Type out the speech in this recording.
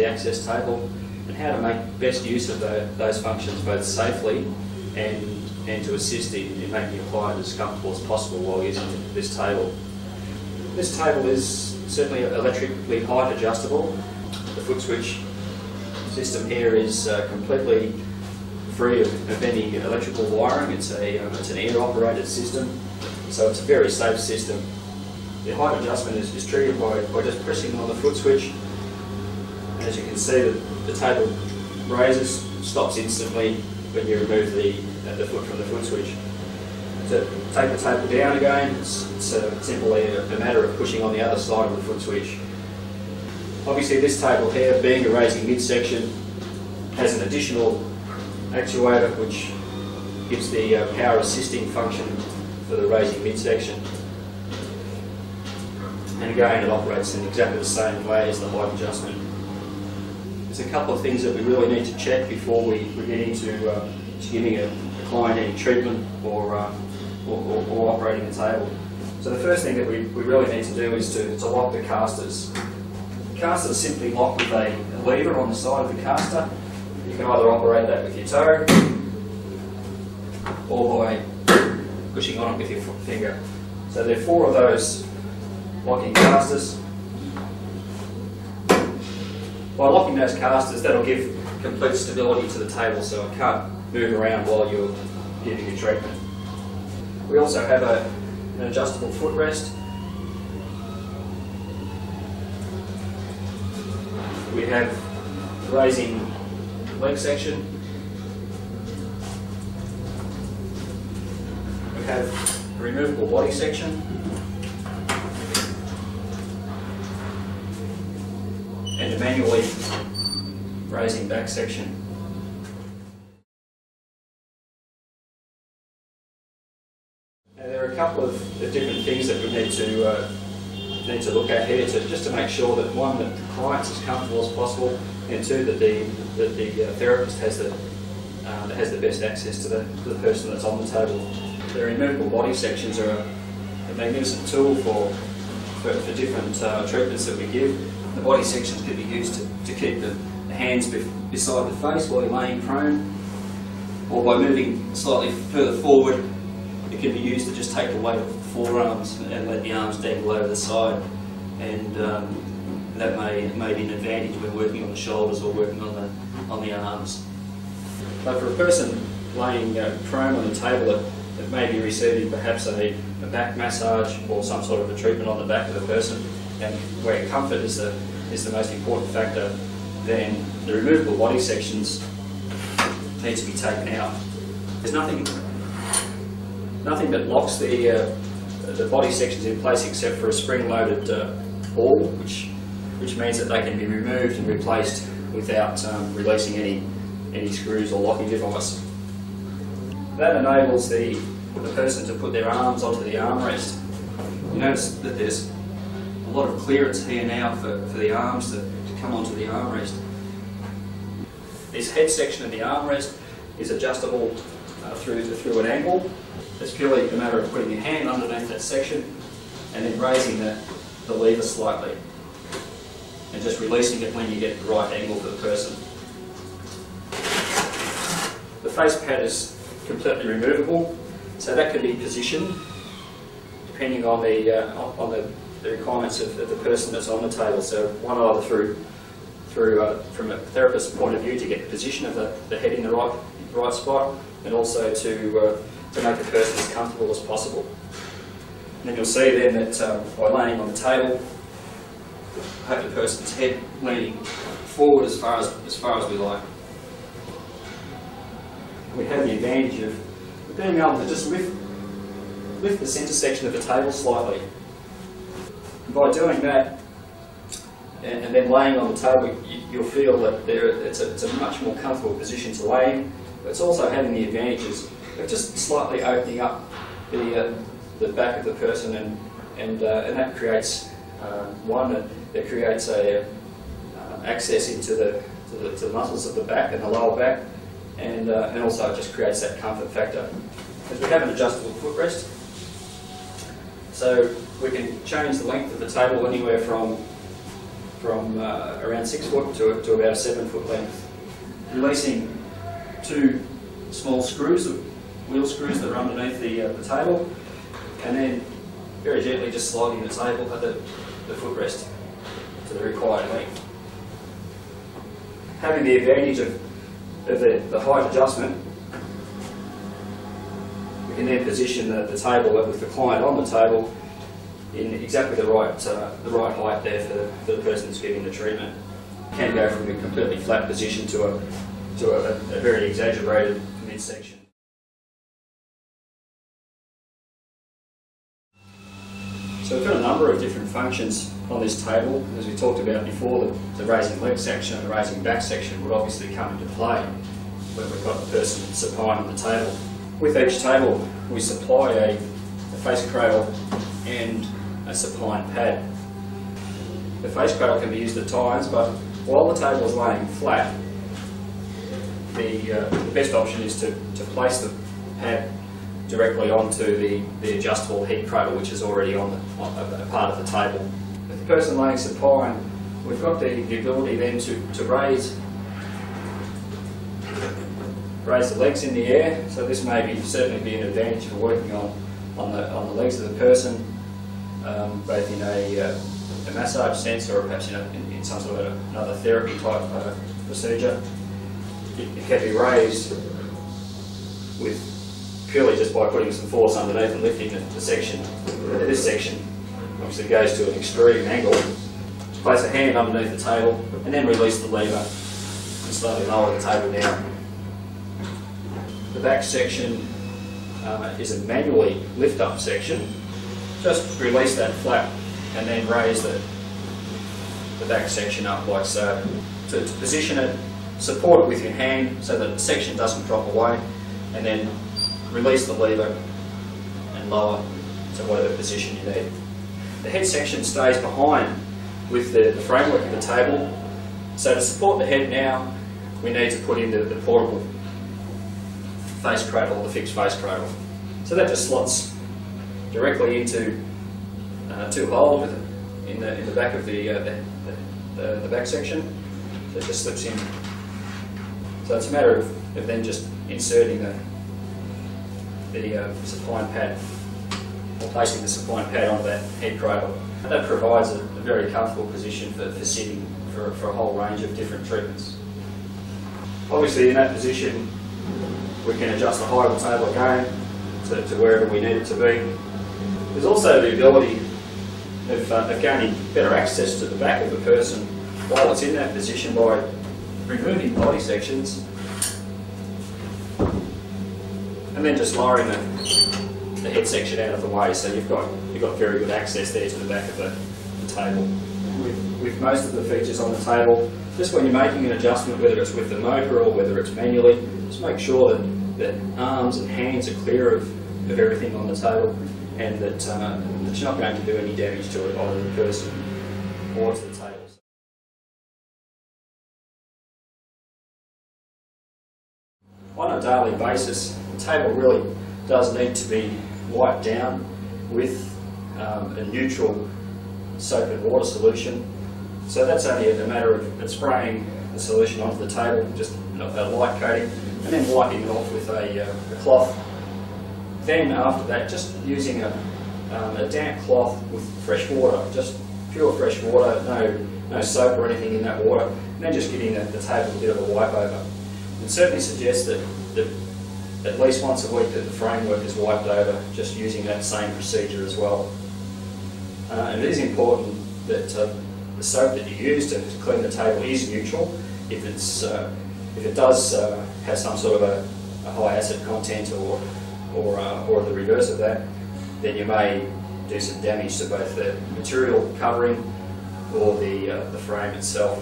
the access table, and how to make best use of those functions both safely and to assist in making your client as comfortable as possible while using this table. This table is certainly electrically height adjustable. The foot switch system here is completely free of any electrical wiring. It's an air operated system, so it's a very safe system. The height adjustment is triggered by just pressing on the foot switch. As you can see, the table raises, stops instantly when you remove the foot from the foot switch. To take the table down again, it's simply a matter of pushing on the other side of the foot switch. Obviously this table here, being a raising midsection, has an additional actuator which gives the power assisting function for the raising midsection. And again, it operates in exactly the same way as the height adjustment. There's a couple of things that we really need to check before we get into giving a client any treatment or operating the table. So the first thing that we really need to do is to lock the casters. The casters simply lock with a lever on the side of the caster. You can either operate that with your toe or by pushing on it with your finger. So there are 4 of those locking casters. By locking those casters, that'll give complete stability to the table so it can't move around while you're giving your treatment. We also have an adjustable footrest. We have raising leg section. We have a removable body section. And a manually raising back section. Now there are a couple of different things that we need to look at here just to make sure that one, that the client's as comfortable as possible, and two, that the therapist has the best access to the person that's on the table. The removable body sections are a magnificent tool for different treatments that we give. The body sections can be used to keep the hands beside the face while you're laying prone, or by moving slightly further forward, it can be used to just take the weight off the forearms and let the arms dangle over the side, and that may be an advantage when working on the shoulders or working on the arms. But for a person laying prone on the table that may be receiving perhaps a back massage or some sort of a treatment on the back of the person, and where comfort is the most important factor, then the removable body sections need to be taken out. There's nothing that locks the body sections in place except for a spring-loaded ball, which means that they can be removed and replaced without releasing any screws or locking device. That enables the person to put their arms onto the armrest. You notice that there's a lot of clearance here now for the arms to come onto the armrest. This head section of the armrest is adjustable through an angle. It's purely a matter of putting your hand underneath that section and then raising the lever slightly and just releasing it when you get the right angle for the person. The face pad is completely removable, so that can be positioned depending on the requirements of the person that's on the table. So one either from a therapist's point of view to get the position of the head in the right spot, and also to make the person as comfortable as possible. And then you'll see then that by laying on the table, I have the person's head leaning forward as far as we like. We have the advantage of being able to just lift the centre section of the table slightly. And by doing that, and then laying on the table, you'll feel that it's a much more comfortable position to lay in. But it's also having the advantages of just slightly opening up the back of the person, and that creates that creates access into the muscles of the back and the lower back, and also it just creates that comfort factor. As we have an adjustable footrest, so we can change the length of the table anywhere from from around 6 foot to about a 7 foot length. Releasing 2 small screws, wheel screws that are underneath the table, and then very gently just sliding the table at the footrest to the required length. Having the advantage of the height adjustment, we can then position the table with the client on the table in exactly the right height there for the person that's giving the treatment. Can go from a completely flat position to a very exaggerated midsection. So we've got a number of different functions on this table. As we talked about before, the raising leg section and the raising back section would obviously come into play when we've got the person supine on the table. With each table we supply a face cradle and a supine pad. The face cradle can be used at times, but while the table is laying flat, the best option is to place the pad directly onto the adjustable head cradle, which is already on a part of the table. With the person laying supine, we've got the ability then to raise the legs in the air. So this may certainly be an advantage for working on the legs of the person, both in a massage sense or perhaps in some sort of another therapy type procedure. It can be raised purely just by putting some force underneath and lifting the section. This section obviously goes to an extreme angle. Place a hand underneath the table and then release the lever and slowly lower the table down. The back section is a manually lift up section. Just release that flap and then raise the back section up like so. To position it, support it with your hand so that the section doesn't drop away, and then release the lever and lower to whatever position you need. The head section stays behind with the framework of the table. So to support the head now, we need to put in the portable face cradle, or the fixed face cradle. So that just slots directly into 2 holes in the back of the back section. So it just slips in. So it's a matter of then just inserting the supine pad, or placing the supine pad onto that head cradle. That provides a very comfortable position for sitting for a whole range of different treatments. Obviously in that position we can adjust the height of the table again to wherever we need it to be. There's also the ability of gaining better access to the back of the person while it's in that position by removing body sections and then just lowering the head section out of the way, so you've got very good access there to the back of the table. With most of the features on the table, just when you're making an adjustment, whether it's with the motor or whether it's manually, just make sure that arms and hands are clear of everything on the table, and that you're not going to do any damage to either the person or to the table. On a daily basis, the table really does need to be wiped down with a neutral soap and water solution. So that's only a matter of spraying the solution onto the table, just a light coating, and then wiping it off with a cloth. Then after that, just using a damp cloth with fresh water, just pure fresh water, no soap or anything in that water, and then just giving the table a bit of a wipe over. It certainly suggests that at least once a week that the framework is wiped over, just using that same procedure as well. And it is important that the soap that you use to clean the table is neutral. If it does have some sort of a high acid content or the reverse of that, then you may do some damage to both the material covering or the frame itself.